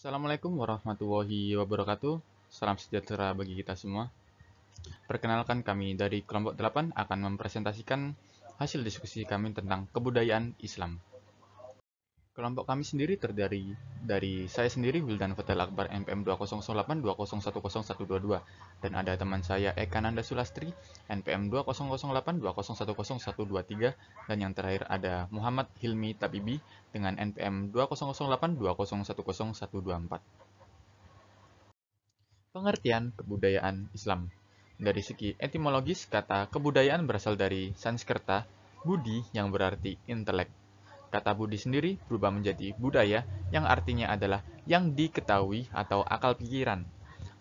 Assalamualaikum warahmatullahi wabarakatuh. Salam sejahtera bagi kita semua. Perkenalkan, kami dari kelompok 8 akan mempresentasikan hasil diskusi kami tentang kebudayaan Islam. Kelompok kami sendiri terdiri dari saya sendiri, Wildan Fatal Akbar, NPM 2008 20101122, dan ada teman saya Eka Nanda Sulastri, NPM 2008 2010123, dan yang terakhir ada Muhammad Hilmi Tabibi dengan NPM 2008 2010124. Pengertian kebudayaan Islam. Dari segi etimologis, kata kebudayaan berasal dari Sanskerta, budi yang berarti intelek. Kata budi sendiri berubah menjadi budaya yang artinya adalah yang diketahui atau akal pikiran.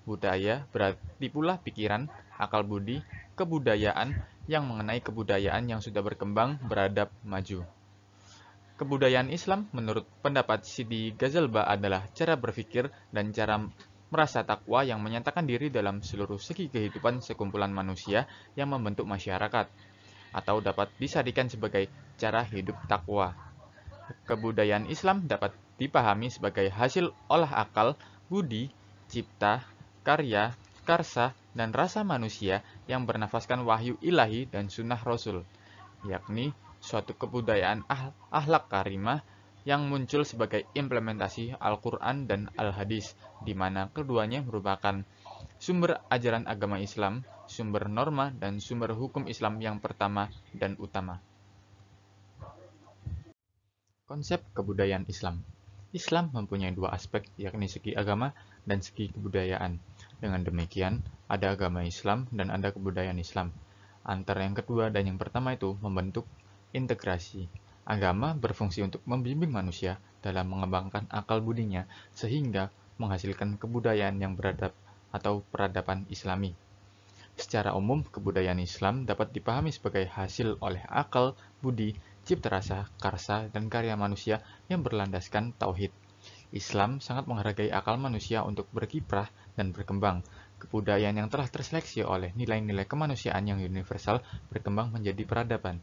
Budaya berarti pula pikiran, akal budi, kebudayaan yang mengenai kebudayaan yang sudah berkembang, beradab, maju. Kebudayaan Islam menurut pendapat Sidi Ghazalba adalah cara berpikir dan cara merasa takwa yang menyatakan diri dalam seluruh segi kehidupan sekumpulan manusia yang membentuk masyarakat, atau dapat disadikan sebagai cara hidup takwa. Kebudayaan Islam dapat dipahami sebagai hasil olah akal, budi, cipta, karya, karsa, dan rasa manusia yang bernafaskan wahyu ilahi dan sunnah Rasul, yakni suatu kebudayaan akhlak karimah yang muncul sebagai implementasi Al-Quran dan Al-Hadis, di mana keduanya merupakan sumber ajaran agama Islam, sumber norma, dan sumber hukum Islam yang pertama dan utama. Konsep kebudayaan Islam. Islam mempunyai dua aspek, yakni segi agama dan segi kebudayaan. Dengan demikian, ada agama Islam dan ada kebudayaan Islam. Antara yang kedua dan yang pertama itu membentuk integrasi. Agama berfungsi untuk membimbing manusia dalam mengembangkan akal budinya sehingga menghasilkan kebudayaan yang beradab atau peradaban Islami. Secara umum, kebudayaan Islam dapat dipahami sebagai hasil oleh akal, budi, cipta rasa, karsa, dan karya manusia yang berlandaskan tauhid. Islam sangat menghargai akal manusia untuk berkiprah dan berkembang. Kebudayaan yang telah terseleksi oleh nilai-nilai kemanusiaan yang universal berkembang menjadi peradaban.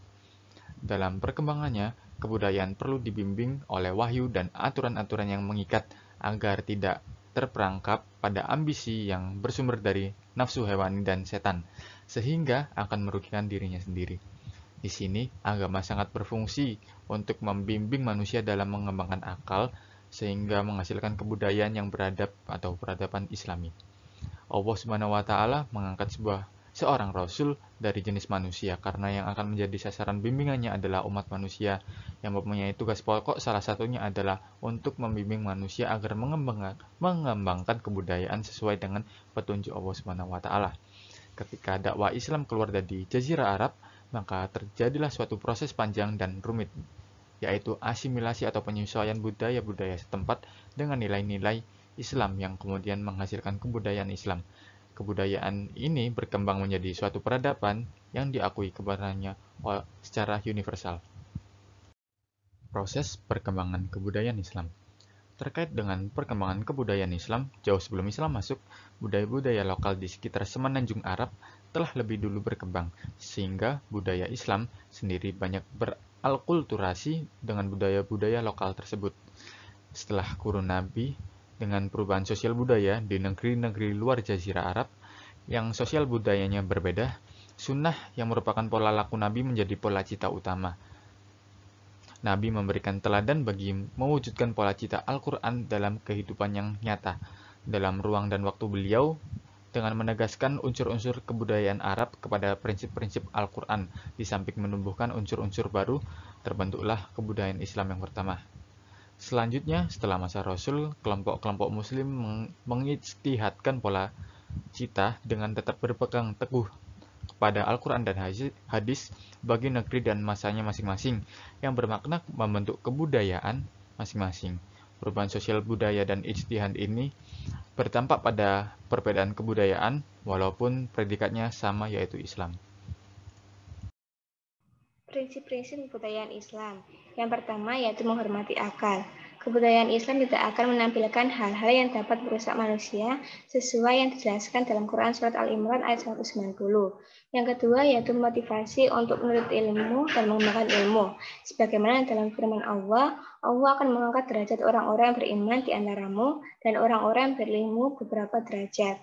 Dalam perkembangannya, kebudayaan perlu dibimbing oleh wahyu dan aturan-aturan yang mengikat agar tidak terperangkap pada ambisi yang bersumber dari nafsu hewani dan setan, sehingga akan merugikan dirinya sendiri. Di sini, agama sangat berfungsi untuk membimbing manusia dalam mengembangkan akal, sehingga menghasilkan kebudayaan yang beradab atau peradaban Islami. Allah Subhanahu wa Ta'ala mengangkat seorang rasul dari jenis manusia karena yang akan menjadi sasaran bimbingannya adalah umat manusia yang mempunyai tugas pokok, salah satunya adalah untuk membimbing manusia agar mengembangkan kebudayaan sesuai dengan petunjuk Allah Subhanahu wa Ta'ala. Ketika dakwah Islam keluar dari Jazirah Arab, maka terjadilah suatu proses panjang dan rumit, yaitu asimilasi atau penyesuaian budaya-budaya setempat dengan nilai-nilai Islam yang kemudian menghasilkan kebudayaan Islam. Kebudayaan ini berkembang menjadi suatu peradaban yang diakui kebenarannya secara universal. Proses perkembangan kebudayaan Islam. Terkait dengan perkembangan kebudayaan Islam, jauh sebelum Islam masuk, budaya-budaya lokal di sekitar semenanjung Arab telah lebih dulu berkembang, sehingga budaya Islam sendiri banyak beralkulturasi dengan budaya-budaya lokal tersebut. Setelah kurun Nabi, dengan perubahan sosial budaya di negeri-negeri luar Jazirah Arab, yang sosial budayanya berbeda, sunnah yang merupakan pola laku Nabi menjadi pola cita utama. Nabi memberikan teladan bagi mewujudkan pola cita Al-Quran dalam kehidupan yang nyata. Dalam ruang dan waktu beliau, dengan menegaskan unsur-unsur kebudayaan Arab kepada prinsip-prinsip Al-Quran, di samping menumbuhkan unsur-unsur baru, terbentuklah kebudayaan Islam yang pertama. Selanjutnya, setelah masa Rasul, kelompok-kelompok Muslim mengijtihadkan pola cita dengan tetap berpegang teguh kepada Al-Quran dan hadis bagi negeri dan masanya masing-masing, yang bermakna membentuk kebudayaan masing-masing. Perubahan sosial budaya dan ijtihad ini berdampak pada perbedaan kebudayaan, walaupun predikatnya sama, yaitu Islam. Prinsip-prinsip kebudayaan Islam. Yang pertama yaitu menghormati akal. Kebudayaan Islam tidak akan menampilkan hal-hal yang dapat merusak manusia sesuai yang dijelaskan dalam Quran Surat Al-Imran ayat 190. Yang kedua yaitu motivasi untuk menuntut ilmu dan mengembangkan ilmu. Sebagaimana dalam firman Allah, Allah akan mengangkat derajat orang-orang yang beriman di antaramu dan orang-orang yang berilmu beberapa derajat.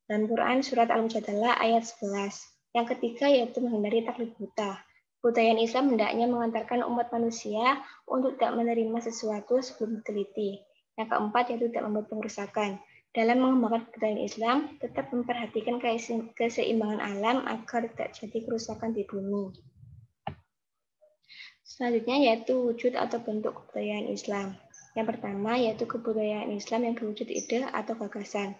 Dan Quran Surat Al-Mujadalah ayat 11. Yang ketiga yaitu menghindari taklid buta. Kebudayaan Islam hendaknya mengantarkan umat manusia untuk tidak menerima sesuatu sebelum diteliti. Yang keempat yaitu tidak membuat pengerusakan. Dalam mengembangkan kebudayaan Islam, tetap memperhatikan keseimbangan alam agar tidak jadi kerusakan di bumi. Selanjutnya yaitu wujud atau bentuk kebudayaan Islam. Yang pertama yaitu kebudayaan Islam yang berwujud ide atau gagasan.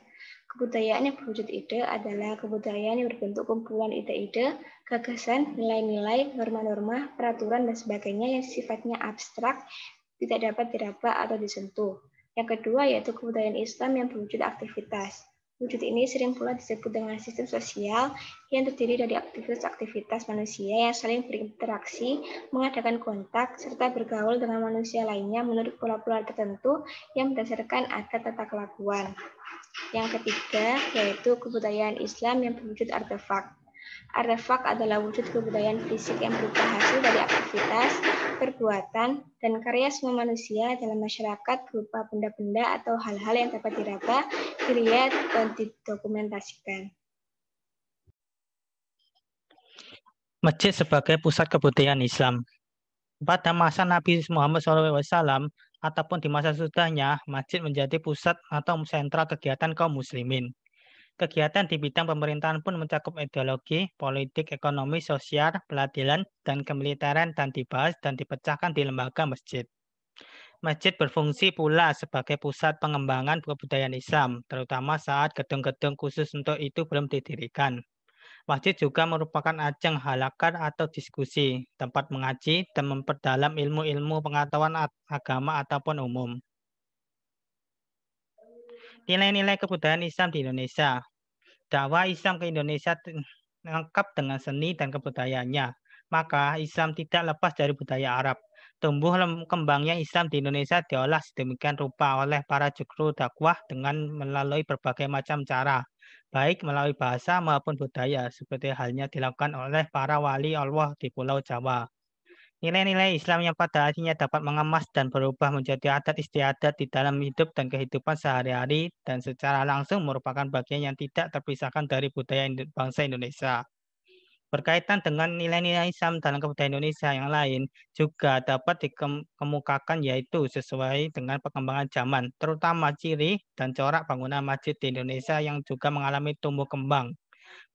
Kebudayaan yang berwujud ide adalah kebudayaan yang berbentuk kumpulan ide-ide, gagasan, nilai-nilai, norma-norma, peraturan, dan sebagainya yang sifatnya abstrak, tidak dapat diraba atau disentuh. Yang kedua yaitu kebudayaan Islam yang berwujud aktivitas. Wujud ini sering pula disebut dengan sistem sosial yang terdiri dari aktivitas-aktivitas manusia yang saling berinteraksi, mengadakan kontak, serta bergaul dengan manusia lainnya menurut pola-pola tertentu yang berdasarkan adat tata kelakuan. Yang ketiga, yaitu kebudayaan Islam yang berwujud artefak. Artefak adalah wujud kebudayaan fisik yang berupa hasil dari aktivitas, perbuatan, dan karya semua manusia dalam masyarakat berupa benda-benda atau hal-hal yang dapat diraba, dilihat, dan didokumentasikan. Masjid sebagai pusat kebudayaan Islam. Pada masa Nabi Muhammad SAW ataupun di masa sesudahnya, masjid menjadi pusat atau sentral kegiatan kaum muslimin. Kegiatan di bidang pemerintahan pun mencakup ideologi, politik, ekonomi, sosial, peradilan, dan kemiliteran dan dibahas dan dipecahkan di lembaga masjid. Masjid berfungsi pula sebagai pusat pengembangan kebudayaan Islam, terutama saat gedung-gedung khusus untuk itu belum didirikan. Masjid juga merupakan ajang halakah atau diskusi, tempat mengaji dan memperdalam ilmu-ilmu pengetahuan agama ataupun umum. Nilai-nilai kebudayaan Islam di Indonesia. Dakwah Islam ke Indonesia lengkap dengan seni dan kebudayaannya. Maka Islam tidak lepas dari budaya Arab. Tumbuh kembangnya Islam di Indonesia diolah sedemikian rupa oleh para juru dakwah dengan melalui berbagai macam cara, baik melalui bahasa maupun budaya, seperti halnya dilakukan oleh para wali Allah di Pulau Jawa. Nilai-nilai Islam yang pada akhirnya dapat mengemas dan berubah menjadi adat istiadat di dalam hidup dan kehidupan sehari-hari dan secara langsung merupakan bagian yang tidak terpisahkan dari budaya bangsa Indonesia. Berkaitan dengan nilai-nilai Islam dalam kebudayaan Indonesia yang lain juga dapat dikemukakan yaitu sesuai dengan perkembangan zaman, terutama ciri dan corak bangunan masjid di Indonesia yang juga mengalami tumbuh kembang,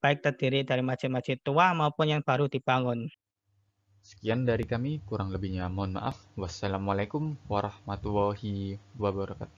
baik terdiri dari masjid-masjid tua maupun yang baru dibangun. Sekian dari kami, kurang lebihnya mohon maaf. Wassalamualaikum warahmatullahi wabarakatuh.